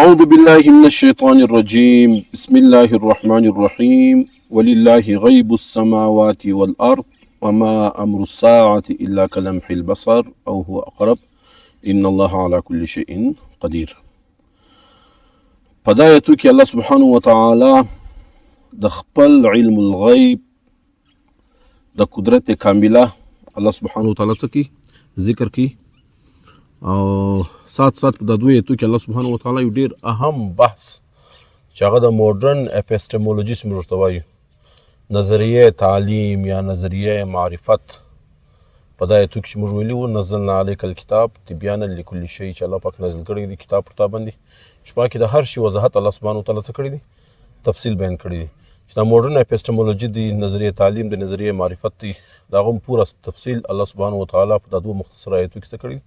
أعوذ بالله من الشيطان الرجيم بسم الله الرحمن الرحيم ولله غيب السماوات والأرض وما أمر الساعة إلا كلمح البصر أو هو أقرب إن الله على كل شيء قدير. په دا آیتو کې الله سبحانه وتعالی د خپل علم الغیب د قدرت کامله الله سبحانه وتعالی څه کی ذکر کی او سات په د دوی آیتو کې الله سبحانه وتعالی یو ډیر اهم بحث چې هغه د ماډرن اپیسټمولوژي موږ ورته وایو، نظریه تعلیم یا نظریه معرفت. په دا آیتو کې موږ ویلي وو نزلنا علیک الکتاب تبیانا لکل شی، چې الله پاک نازل کړی دی کتاب پر تا باندې چې پاکې د هر شي وضاحت الله سبحانه وتعالی څه کړی دی، تفصیل بیان کړی دی. چې دا ماډرن اپیسټمولوژي دی، نظریه تعلیم دی، نظریه معرفت دی، د هغه هم پوره تفصیل الله سبحانه وتعالی په دا دوه مختصر آیتو کې څه کړی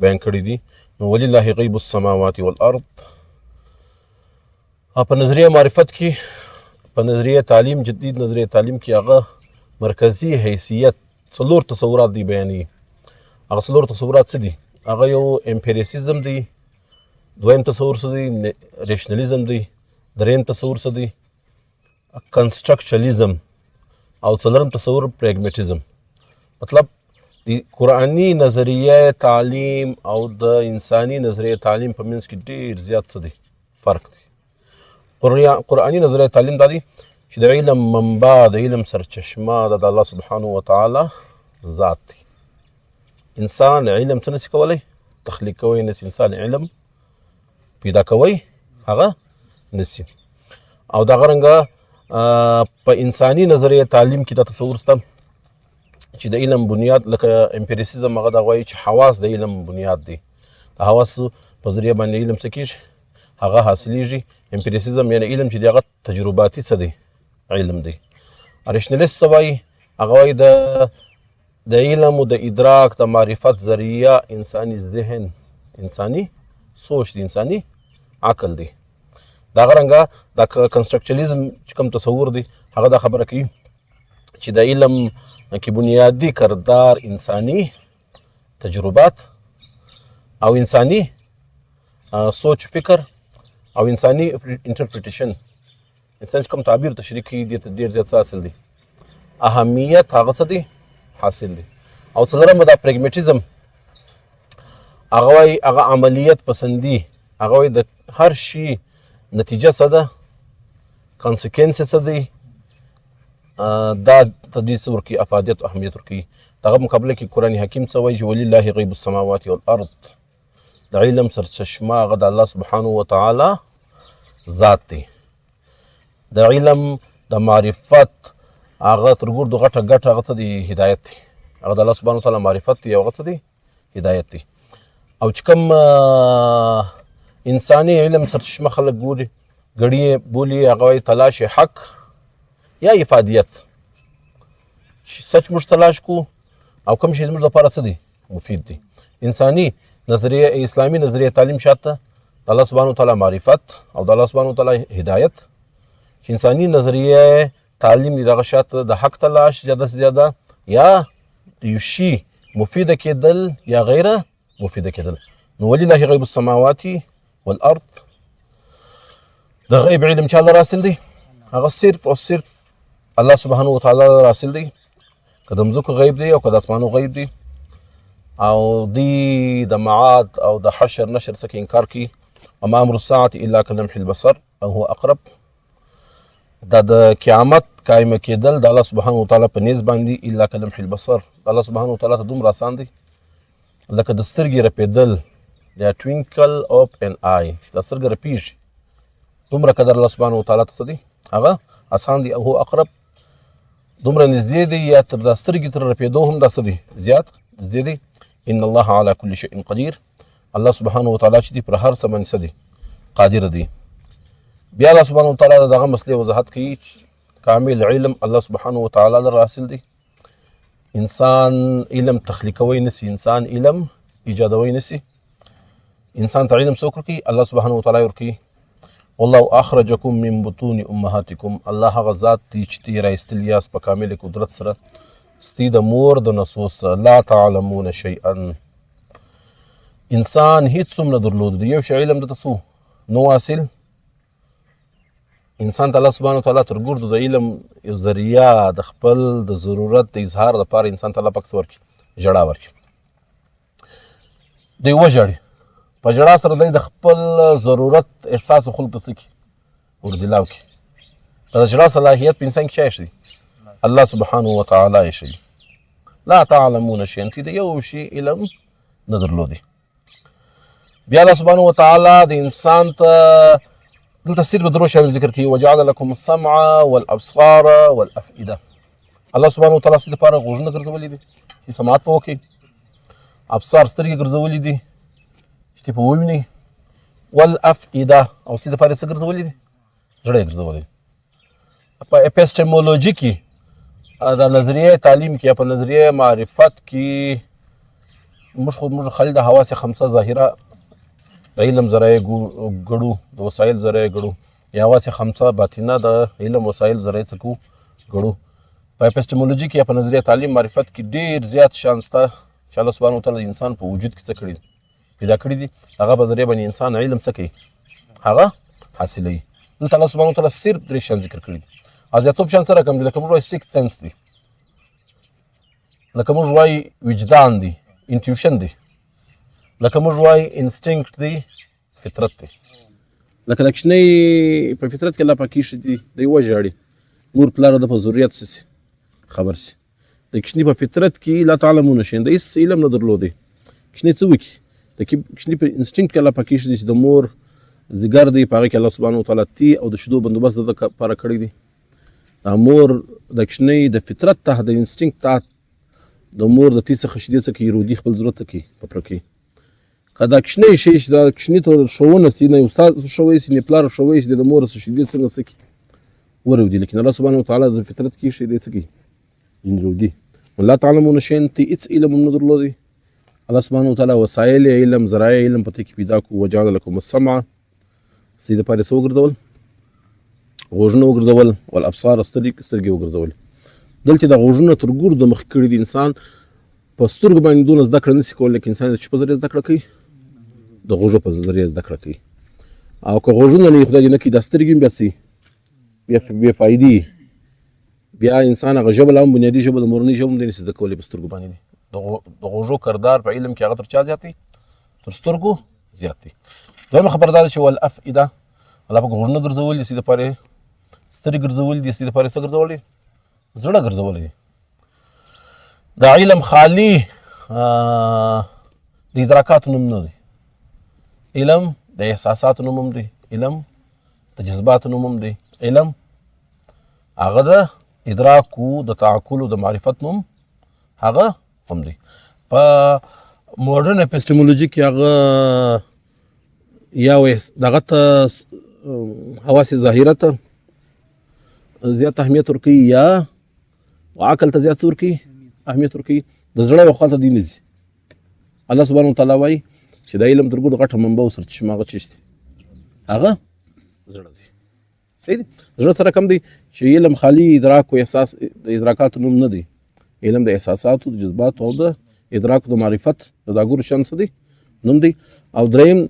بیان کړی دي. نو ولله غیب السماوات والارض. په نظریه معرفت کې، په نظریه تعلیم، جدید نظریه تعلیم کې هغه مرکزی حیثیت څلور تصورات دی بیانوي. هغه څلور تصورات څه دي؟ هغه یو امپیریسیزم دی، دویم تصور څه دی؟ ریشنلیزم دی، دریم تصور څه دی؟ کنسټرکچرلیزم، او څلورم تصور پریګمیټیزم. مطلب د قرآني نظریه تعلیم او د انساني نظریه تعلیم په منځ کې ډیر زیات څه دی؟ فرق دی. قرآني نظریه تعلیم دا دی چې د علم منبع، د علم سرچشمه د الله سبحانه وتعالی ذات دی. انسان علم څه نشي کولی؟ تخلیق کوی نشي. انسان علم پیدا کوی هغه نشي. او دغه رنګه په انساني نظریه تعلیم کې دا تصور شته چې د علم بنیاد، لکه امپیریسیزم هغه دا وایي چې حواس د علم بنیاد دی. د حواسو په ذریعه باندې علم څه کېږي؟ هغه حاصلیږي. امپیریسیزم یعنی علم چې دی هغه تجرباتي څه دی؟ علم دی. ریشنلیست څه وایي؟ هغه وایي د علم او د ادراک د معرفت ذریعه انساني ذهن، انساني سوچ دی، انساني عقل دی. دغه رنګه د کنسټرکچرلیزم چې کوم تصور دی هغه دا خبره کوي چې د علم کې بنیادی کردار انساني تجربات او انساني سوچ فکر او انساني انټرپریټیشن. انسان چې کوم تعبیر تشریح کوي دې ته ډېر زیات څه حاصل دی؟ اهمیت هغه څه دی؟ حاصل دی. او څلورم دا پریګمیټیزم، هغه وایي هغه عملیت پسندي، هغه وایي د هر شي نتیجه څه ده؟ کانسیکوینس څه دی؟ دا تدې څه ورکوي؟ افادیت او اهمیت ورکوي. دغه مقابله کې قرآن حکیم څه وایي چې ولله غیب السماوات والارض. د علم سرچشمه هغه د الله سبحانه وتعالی ذات دی. د علم د معرفت هغه تر ګردو غټه هغه څه دی؟ هدایت دی. هغه د الله سبحانه وتعالی معرفت دی او هغه څه دی؟ هدایت دی. او چې کوم انساني علم سرچشمه خلک ګوري ګړي بولي، هغه وایي تلاش حق یا افادیت. سچ موږ تلاش کو او کوم شی زموږ لپاره څه دی؟ مفید دی. انساني نظریه، اسلامي نظریه تعلیم شاته د الله سبحانه وتعالی معرفت او د الله سبحانه وتعالی هدایت. چې انساني نظریه تعلیم دی دغه شاته د حق تلاش زیاده سے زیاده، یا یو شی مفیده کېدل یا غیره مفیده کېدل. نو ولله غیب السماوات والارض. د غیب علم چې الله راسل دی هغه صرف او صرف الله سبحانه وتعالی راسل دی. که د مځکو غیب دی او که د اسمانو غیب دی، او دی د معاد او د حشر نشر څخه انکار کوي. وما امر الساعة الا كلمح البصر او هو اقرب. دا د قیامت قائمه کېدل د الله سبحانه وتعالی په نیز باندې الا كلمح البصر، الله سبحانه وتعالی ته دومره آسان دی لکه د سترګې رپېدل، یا twinkle of an eye. چې دا سترګه رپېږي دومره قدر الله سبحانه وتعالی ته څه دی؟ هغه آسان دی. او هو اقرب، دومره نږدې دی، یا تر دا سترګې تر رپېدو هم دا څه دی؟ زیات نږدې دی. ان الله على كل شيء قدير. الله سبحانه وتعالی چې دی پر هر څه باندې څه دی؟ قادر دی. بیا الله سبحانه وتعالی دغه مسلې وضاحت کوي چې کامل علم الله سبحانه وتعالی لپاره حاصل دی. انسان علم تخلیقوي نسی، انسان علم ایجادوي نسی. انسان ته علم څوک ورکوي؟ الله سبحانه وتعالی ورکوي. والله اخرجکم من بطون امهاتکم. الله هغه ذات دی چې تی رایستلی یاست په کامل قدرت سره ستی د مور د نسو سره. لا تعلمون شیئا. انسان هیڅ څوم نه درلود، د یو شی علم دته څه نو حاصل انسان ته الله سبحانه وتعالی تر ګردو د علم یو ذریعه د خپل د ضرورت د اظهار لپاره انسان ته الله پاک څه ورکړي ژړا ورکړي دوی وژاړي په ژړا سره دی د خپل ضرورت احساس خلکو ته څه کړي وردلاو کړي د ژړا صلاحیت په انسان کې چا ایښی الله سبحانه وتعالی ایښی لا تعلمون شیئا چې د یو شي علم نه درلودي بیا الله سبحانه وتعالی د انسان ته دلته صرف درو شیانو ذکر کوي وجعل لكم السمع والابصار والافئده الله سبحانه وتعالی ستاسو لپاره غوږونه ګرځولي دي چې سماعت په وکړي ابصار سترګې ګرځولي دي چې په وویني والافئده او ستاسو لپاره څه ګرځولي دي زړه ګرځولي په اپیسټیمولوژي کې د نظریه تعلیم کې په نظریه معرفت کې موږ خلل د حواس خمسه ظاهره د علم ذرایع ګړو د وسایل ذرایع ګړو یا حواس خمسه باطنه د علم وسایل ذرایع څخه ګړو په اپیسټیمولوژي کې په نظریه تعلیم معرفت کې ډیر زیات شان شته چې الله سبحانه وتعالی انسان په وجود کې څه کړی پیدا کړی دي هغه په ذریعه باندې انسان علم څه کوي هغه حاصلوي دلته الله سبحانه وتعالی صرف درې شان ذکر کړی دي ازیاتوب شان سره کوم دي لکه موږ وایو سیکس سنس دي لکه موږ وایو وجدان دي انټیوشن دي لکه موږ وایو انسټینکټ دی فطرت دی لکه د کښنۍ په فطرت کې الله پاک ایښي دي دی وژاړي مور پلار د په ضرورت سي خبر سي د کښنۍ په فطرت کې لا تعلمون شیئا د هېڅ علم نه درلودی کښنۍ څه وکړي د کښنۍ په انسټینکټ کې الله پاک ایښي دي چې د مور ځیګر دی په هغې کې الله سبحانه وتعالی تی او د شیدو بندوبست د لپاره کړی دی د مور د کښنۍ د فطرت ته د انسټینکټ ته د مور د تی څخه شیدې څه کوي رودي خپل ضرورت څه کوي په پوره کوي که دا کښنۍ شی چې دا کښنۍ ته ښوونه سي نه استاد ښوی سي نه پلار ښوی سي د مور څخه شیدې څنګه څه کوي ورودي لیکن الله سبحانه وتعالی د فطرت کې شیدې څه کوي رودي ولا تعلمون شیئا تی هېڅ علم نه درلودی الله سبحانه وتعالی وسایل علم ذرایع علم په کې پیدا کو وجعل لكم السمع ستاسو لپاره څه وګرځول غوږونه وګرځول والابصار سترګې وګرځول دلته د غوږونه تر ګردو مخکې کړي د انسان په سترګو باندې دونه زده کړه نشي کولی لکه انسان چې په ذریعه زده کړه کوي د غوږو په ذریعه زده کړه کوي او که غوږونه نه خدای دې نه کړي دا سترګې بیا څه بیا فایدې بیا انسان هغه ژبه لا هم بنیادي ژبه د مورنۍ ژبه هم دی نشي زده کولی په سترګو باندې د غوږو کردار په علم کې هغه تر چا زیات دی تر سترګو زیات دی دویمه خبر دا ده چې والافئده الله پاک غوږونه ګرځولي دي ستاسو لپاره سترګې ګرځولي دي ستاسو لپاره څه ګرځولي زړه ګرځولي دي د علم خالی د ادراکاتو نوم نه دی علم د احساساتو نوم هم دی علم د جذباتو نوم هم دی علم هغه د ادراکو د تعقل د معرفت نوم هغه هم دی په مډرن اپیسټیمولوژي کې هغه یا دغه ته حواس ظاهره ته زیات اهمیت ورکوي یا عقل ته زیات ورکوي اهمیت ورکوي د زړه یو خواته دی نه ځي الله سبحانه وتعالی وایي چې د علم تر ګوډو غټه منبع او سرچشمه هغه چیست هغه زړه دی صحیح دی زړه سره کم دی چې علم خالی ادراک او احساس د ادراکاتو نوم نه دی علم د احساساتو د جذباتو او د ادراک د معرفت د داګورو شان څه دی نوم دی او دریم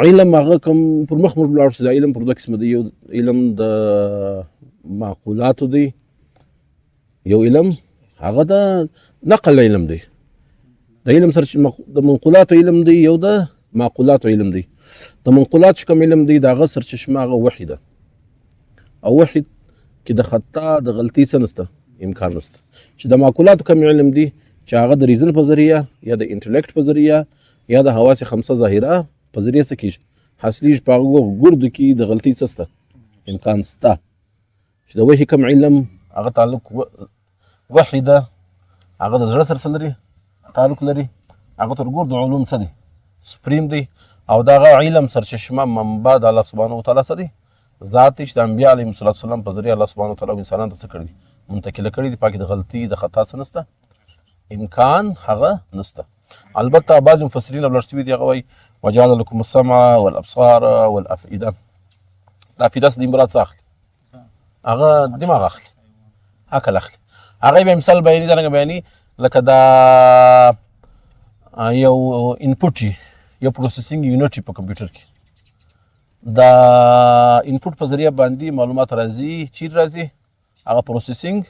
علم هغه کوم پر مخ موږ ولاړ شو د علم پر دوه قسمه دی یو علم د معقولاتو دی یو علم هغه د نقل علم دی د علم سره د منقولاتو علم دی یو د معقولاتو علم دی د منقولاتو کوم علم دی د هغه سرچشمه هغه وحی ده او وحی کې د خطا د غلطي څه نشته امکان نشته چې د معقولاتو کوم علم دی چې هغه د ریزن په ذریعه یا د انټلیکټ په ذریعه یا د حواس خمسه ظاهره په ذریعه څه کیږي حاصلیږي په هغه ګردو کې د غلطي څه شته امکان شته چې د وحی کوم علم هغه تعلق وحی ده هغه د زړه سره لري تعلق لري هغه تر ګردو علوم څه دي سپریم دی او دغه علم سرچشمه منبع د الله سبحانه وتعالی څه دی ذات چې د انبیاء علیهم السلام په ذریعه الله سبحانه وتعالی انسانانو ته څه کړی منتقل کړی دی پاکي د غلطي د خطا څه نشته امکان هغه نشته البته بعض مفسرین بلر سوي دي هغه وایي وجعل لكم السمع والابصار والافئده دا افئده د مراد څه اخلي هغه دماغ اخلي عقل اخلي هغه به مثال بیانې درنګ بیانې لکه دا یو انپوټ یو پروسیسینګ یونټ په کمپیوټر کې د انپوټ په ذریعه باندې معلومات راځي. چیرې راځي؟ هغه پروسیسینګ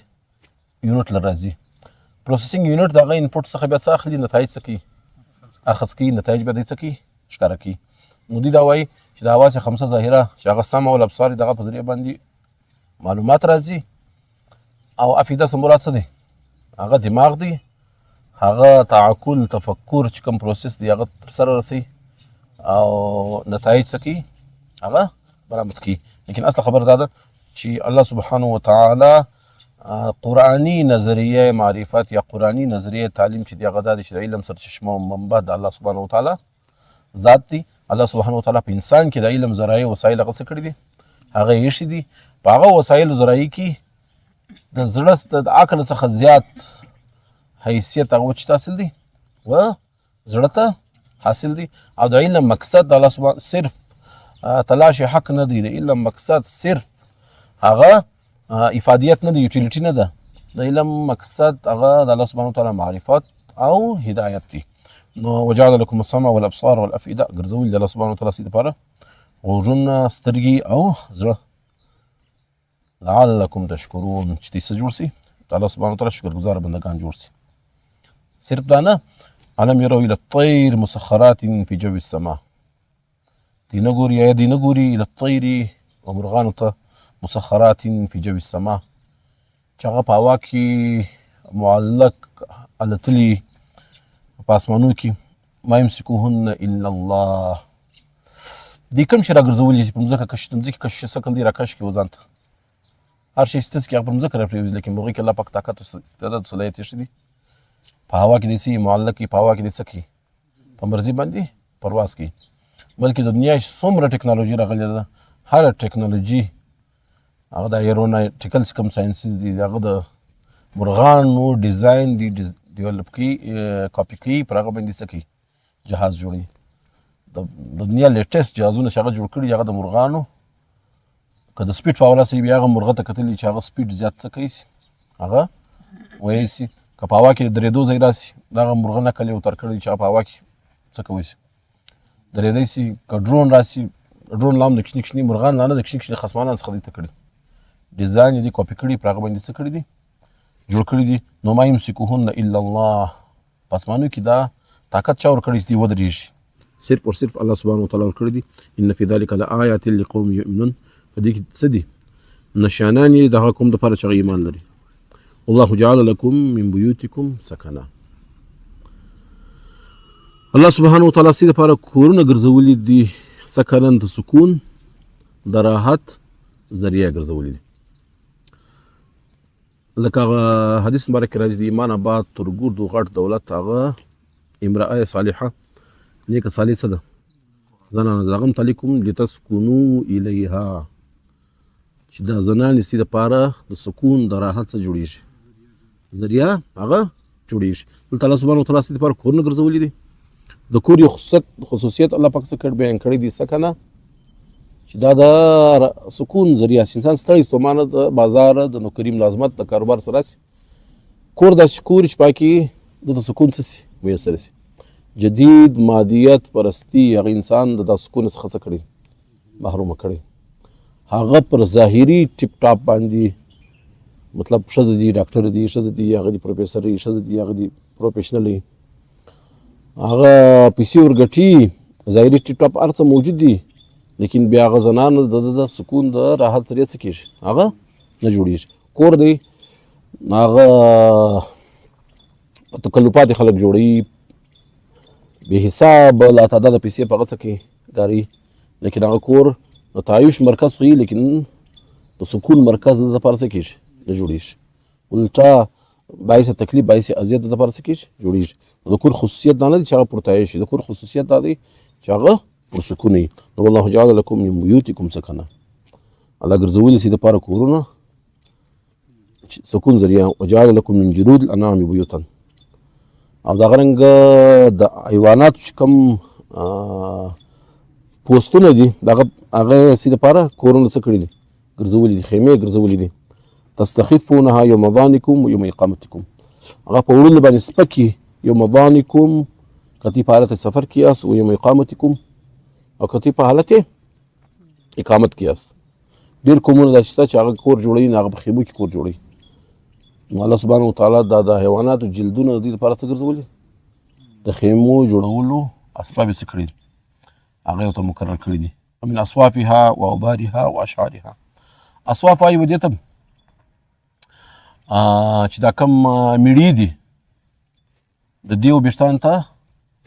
یونټ له راځي. پروسیسینګ یونټ د هغه انپوټ څخه بیا څه اخلي؟ نتایج څه کوي؟ اخذ کوي. نتایج بیا دی څه کوي؟ ښکاره کوي. نو دوی دا وایي چې د حواس خمسه ظاهره چې هغه سمع والابصار دغه په ذریعه باندې معلومات راځي. او افیده سمبولات څه دی؟ هغه دماغ دی. هغه تعقل تفکر چې کوم پروسس دی هغه تر سره رسوي او نتایج څه کوي؟ هغه برآمد کوي. لیکن اصل خبر دا ده چې الله سبحانه وتعالی قرآنی نظریه معرفت یا قرآنی نظریه تعلیم چې دی هغه دا دی چې د علم سرچشمه او منبع د الله سبحانه وتعالی ذات دی. الله سبحانه وتعالی په انسان کې د علم ذرایع وسایل هغه څه کړي دي؟ هغه یې ایښي دي. په هغه وسایلو ذرایع کې د زړه د عقل څخه زیات حیثیت هغه چې حاصل دی و زړه ته حاصل دی. او د علم مقصد د الله سبحانه صرف تلاش حق نه دی. د علم مقصد صرف هغه افادیت نه دی، یوټیلیټي نه ده. د علم مقصد هغه د الله سبحانه وتعالی معرفت او هدایت دی. نو وجعل لكم السمع والابصار والافئده ګرځول د الله سبحانه وتعالی سي لپاره غوږونه، سترګې او زړه لعلکم تشکرون چې دې څه جوړ سي؟ د الله سبحانه وتعالی شکرګزار بندگان جوړ سي. صرف دا نه، علم يروا الى الطير مسخرات في جو السماء. دې نه ګوري یا دې نه ګوري الى الطير او مرغانو ته مسخرات في جو السماء چې هغه په هوا کې معلق التلي په اسمانو کې ما یمسکوهن الا الله. دې کوم شي راګرځولي چې په مځکه کش سکن دي راکش کې وزانت هر شي ستس کې په مځکه راپریوزي، لیکن مرغۍ کې الله پاک طاقت او استعداد صلاحیت یې دي په هوا کې دې سي معلق په هوا کې دې سکی په مرضی باندې پرواز کوي. بلکې د دنیا څومره ټیکنالوژي راغلې ده، هر ټیکنالوژي هغه د ایروناټیکل کوم ساينسز دي هغه د مرغانو ډیزاین دي ډیولپ کوي کاپي کوي پر هغه باندې سکی جهاز جوړي. د دنیا لیټیسټ جهازونه چې هغه جوړ کړي هغه د مرغانو که د سپیډ په حواله سي بیا هغه مرغه ته کتلي چې هغه سپیډ زیات څه کوي هغه وایي سي که په هوا کې درېدو ځای راسي دغه مرغه نقل یې ورتر کړی چې هغه په هوا کې څه کوي سي درېدی سي. که ډرون راسي ډرون لا هم د کشني کشني مرغان لا نه د کشني کشني خصمانان څخه دي څه کړي ډیزاین یې دي کاپي کړي پر هغه باندې څه کړي دي جوړ کړي دي. نو ما یمسکوهن الا الله په اسمانو کې دا طاقت چا ورکړی چې دوی ودرېږي صرف او صرف الله سبحانه وتعالی ورکړي دي. ان فی ذلک لآیات لقوم یؤمنون. په دې کې څه دي؟ نشانان یې د هغه قوم دپاره چې هغه ایمان لري. والله جعل لكم من بيوتكم سكنا. الله سبحانه وتعالی سي دپاره کورونه ګرځولي دي سکنن د سکون د راحت ذریعه ګرځولي دي. لکه هغه حدیث مبارک راځي د ایمان آباد تر ګردو غټ دولت هغه امرأه صالحه نیکه صالح څه ده؟ زنانه د هغه متعلق کوم لتسکنو الیها چې دا زنانې سي دپاره د سکون د راحت څه جوړېږي ذریعه هغه جوړېږي. دلته الله سبحانه وتعالی سي دپاره کورونه ګرځولي دي. د کور یو خصوصیت الله پاک څه کړ بیان کړی دي سکنه چې دا د سکون ذریعه انسان ستړی ستومانه د بازار د نوکري ملازمت د کاروبار سره سي کور داسې کور چې پاکي د سکون څه سي میسر سي. جدید مادیت پرستی هغه انسان د سکون څخه څه کړي محرومه کړي. هغه پر ظاهري ټیپ ټاپ باندې مطلب ښځه دي ډاکټر دي ښځه دي هغه دي پروفیسر دي ښځه دي هغه دي پروفیشنل دي هغه پیسې ورګټي ظاهري ټیپ ټاپ هر څه موجود دي، لیکن بیا هغه زنانو د سکون د راحت ذریعه څه کېږي هغه نه جوړېږي. کور دی هغه تکلفات خلک جوړوي بې حساب لا تعداد پیسې په هغه څه کې ګاري، لیکن هغه کور د تعایش مرکز خو لیکن د سکون مرکز د لپاره څه کېږي نه جوړېږي. الټا باعث تکلیف باعث اذیت د لپاره څه کېږي جوړېږي. د کور خصوصیت دا نه دی چې هغه پرتعایش د کور خصوصیت دا دی چې هغه پرسکون وي. نو والله جعل لكم من بيوتكم سكنا. الله ګرځولي سي دپاره کورونه سکون ذریعه. وجعل لكم من جلود الانعام بيوتا. او دغه رنګه د حیواناتو چې کوم پوستونه دي هغه سي دپاره کورونه څه کړي دي ګرځولي دي خیمې ګرځولي دي. تستخفونها یوم ظانکم و یوم اقامتکم. هغه په وړلو باندې سپکي یوم ظانکم کتی په حالت سفر کې یاست و یوم اقامتکم او کتی په حالت اقامت کې یاست. ډېر قومونه داسې شته چې هغه کور جوړوي نو هغه په خیمو کې کور جوړوي. نو الله سبحانه وتعالی دا د حیواناتو جلدونه د دې لپاره څه ګرځولي؟ د خیمو جوړولو اسباب یې څه کړي دي؟ هغه ورته مقرر کړي دي. ومن اصوافها واوبارها واشعارها. اصواف وایي دې ته چې دا کوم میړې دي د دې ویښتان ته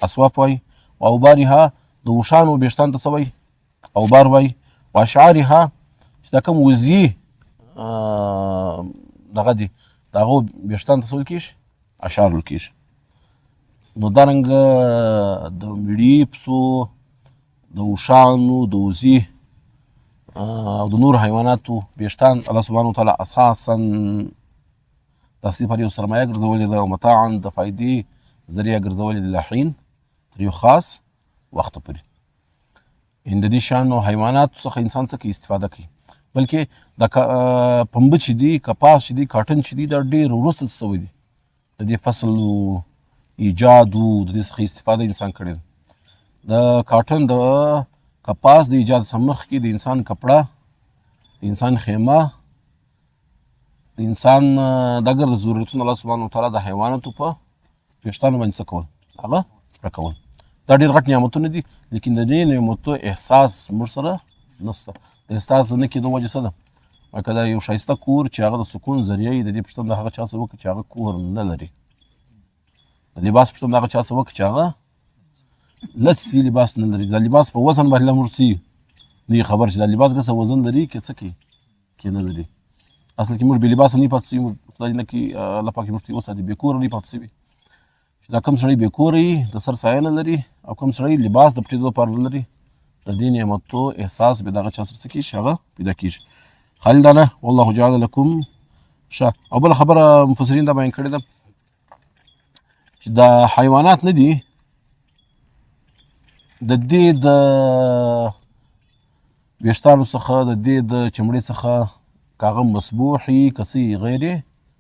اصواف وایي. واوبارها د اوښانو ویښتان ته څه وایي؟ اوبار وایي. واشعارها چې دا کوم وزې دغه دي د هغو ویښتان ته څه ویل کېږي؟ اشعار ویل کېږي. نو دارنګه د میړې، پسو، د اوښانو، د وزې او د نور حیواناتو ویښتان الله سبحانه وتعالی اساسا داسې لپاره یو سرمایه ګرځولې ده او متاعا د فایدې ذریعه ګرځولې ده لحین تر یو خاص وخته پورې. د دې شانو حیواناتو څخه انسان څه کوي؟ استفاده کوي. بلکې د پنبه چې دي، کپاس چې دي، کاټن چې دي، دا ډېر وروسته سوی دي. د دې فصل ایجادو د دې څخه استفاده انسان کړې ده. د کاټن د کپاس د ایجاد څخه مخکې د انسان کپړه، د انسان خیمه، د انسان دغه ضرورتونه الله سبحانه وتعالی د حیواناتو په ویښتانو باندې څه کول؟ هغه پوره کول. دا ډېر غټ نعمتونه دي، لیکن د دې نعمتو احساس موږ سره نشته. د احساس نه کېدو وجه څه ده؟ که دا یو ښایسته کور چې هغه د سکون ذریعه یي، د دې پوښتنه د هغه چا څه وکړي چې هغه کور نه لري. د لباس پوښتنه د هغه چا څه وکړي چې هغه لڅ لباس نه لري. دا لباس په وزن باندې موږ څه نه یو خبر چې دا لباس څه وزن لري که څه کوي کې نه لري. اصل کې موږ بې لباسه نه پاتې شوي. خدای نه کړي الله پاک موږ ته وساتي بې کوره نه پاتې شوي. چې دا کوم سړی بې کوره وي، د سر سایه نه لري، او کوم سړی لباس د پټېدو لپاره نه لري، د دې نعمتو احساس به دغه چا سره څه کېږي؟ هغه پیدا کېږي. خالي دا نه والله جعل لکم شه. او بله خبره مفسرین دا بیان کړې ده چې دا حیوانات نه دي، د دې د ویښتانو څخه، د دې د چمړې څخه که هغه مسبوح وي که څه غیر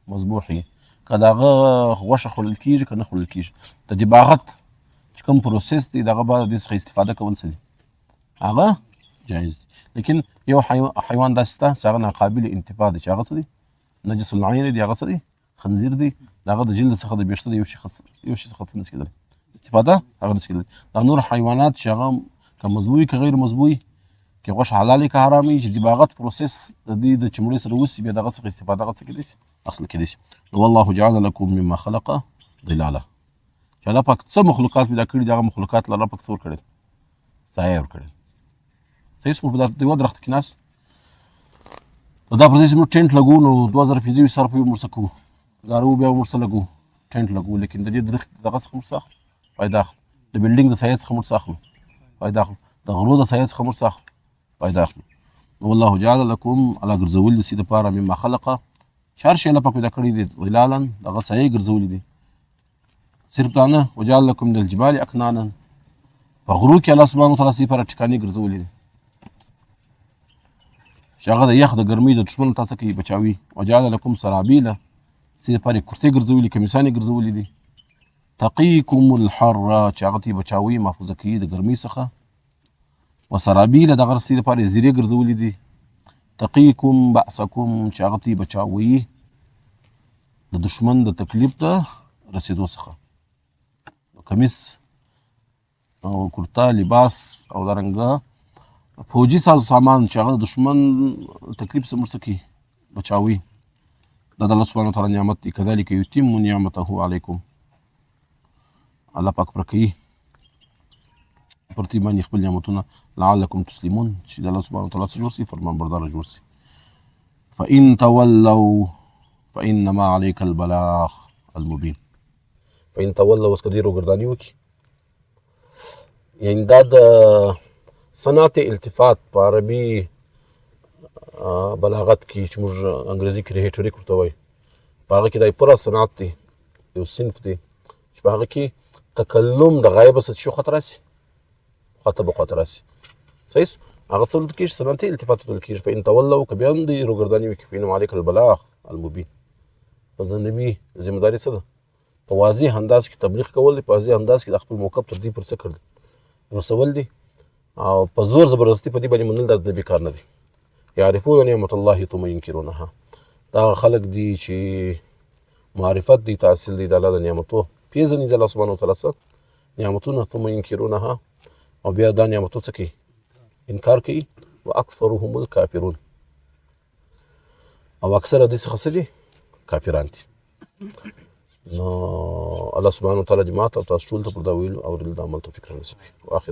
مسبوح وي، که د هغه غوښه خوړل کېږي که نه خوړل کېږي، د دباغت چې کوم پروسس دی دغه به د دې څخه استفاده کول څه دي؟ هغه جایز دی. لیکن یو حیوان داسې شته چې هغه ناقابل انتفاع دی، چې هغه څه دی؟ نجس العین دی، هغه څه دی؟ خنزیر دی. د هغه د جلد څخه د ویښته د یو شي څخه څه نشي کېدلی؟ استفاده هغه نشي کېدلی. دا نور حیوانات چې هغه که مذبوح وي که غیر مذبوح وي، که غوښه حلال وي که حرام وي، چې دباغت پروسس د دې د چمړې سره وشي، بیا دغه څخه استفاده هغه څه کېدی شي؟ اخیستل کېدی شي. نو والله جعل لکم مما خلق ظلالا. چې الله پاک څه مخلوقات پیدا کړي دي، هغه مخلوقات له الله پاک څه ورکړي؟ سایه ورکړي. صحیح. موږ په یوه درخت کې ناست، دا پر ځای چې موږ ټینټ لګوو نو 2025 سره په موږ څه کوو؟ ګارو بیا موږ څه لګوو؟ ټینټ لګوو. لیکن د دې درخت دغه څخه موږ څه اخلو؟ فایده اخلو. د بلډینګ د سایه څخه موږ څه اخلو؟ فایده اخلو. د غرو د سایه څخه موږ څه اخلو؟ فایده اخلو. والله جعل لکم الله ګرځولي دي دپاره مما خلقه چې هر شی الله پاک پیدا کړی دی ظلالا، دغه سایې ګرځولي دي. صرف دا نه، وجعل لکم من الجبال اکنانا، په غرو کې الله سبحانه وتعالی دې لپاره ټکانې ګرځولي دي چې هغه د یخ د ګرمۍ د دښمن تاسو کوي بچاوي. وجعل لکم سرابیله، دې لپاره کورتۍ ګرځولي، کمیسانې ګرځولي دي. تقیکم الحر، چې هغه ته بچاوي، محفوظه کوي د ګرمۍ څخه. وسرابیله دغه رسۍ لپاره زیرې ګرځولي دي. تقیکم بأسکم، چې هغه ته بچاوي د دښمن د تکلیف د رسېدو څخه. کمیس او کرتا، لباس او دارنګه فوجي ساز سامان چې هغه د دښمن تکلیف څخه موږ کوي؟ بچاوي. دا د الله سبحانه وتعالی نعمت دی. کذلک یتم نعمته علیکم، الله پاک پر کوي پر دې باندې خپل نعمتونه لعلکم تسلیمون، چې د الله سبحانه وتعالی څخه جوړ سي، فرمان برداره جوړ سي. فإن تولوا فإنما عليك البلاغ المبين. فإن تولوا، اوس که دې روګرداني وکړي، یعنې دا د صنعت التفات په عربي بلاغت کې چې موږ انګریزي کې ریټریک ورته وایي، په هغه کې دا پوره صنعت دی، یو صنف دی چې په هغه کې تکلم د غایبه څه شي خواته راسي، خواته به خواته راسي. صحیح. هغه څه ویل کېږي؟ صنعتي التفات ویل کېږي. فإن تولوا، که بیا هم دې روګرداني وکړي، فإنما عليك البلاغ المبين، پس د نبي ذمه داري څه ده؟ په واضح انداز کې تبلیغ کول دي، په واضح انداز کې د خپل موقف تر دې پر څه کړل؟ رسول دي. او په زور زبردستي په دې باندې منل د نبي کار نه دی. یعرفون نعمت الله ثم ينکرونها، دا خلق دي چې معرفت دی، تحصیل دی د الله د نعمتو، پیژني د الله سبحانه وتعالی څخه نعمتونه، ثم ينکرونها، او بیا دا نعمتو څه کوي؟ انکار کوي. واکثرهم الکافرون، او اکثر دې څخه څه دي؟ کافران دي. نو الله سبحانه وتعالی دې ماته او تاسو ټول ته پر دا ویلو او د عمل توفیق رانصیب کړي. واخر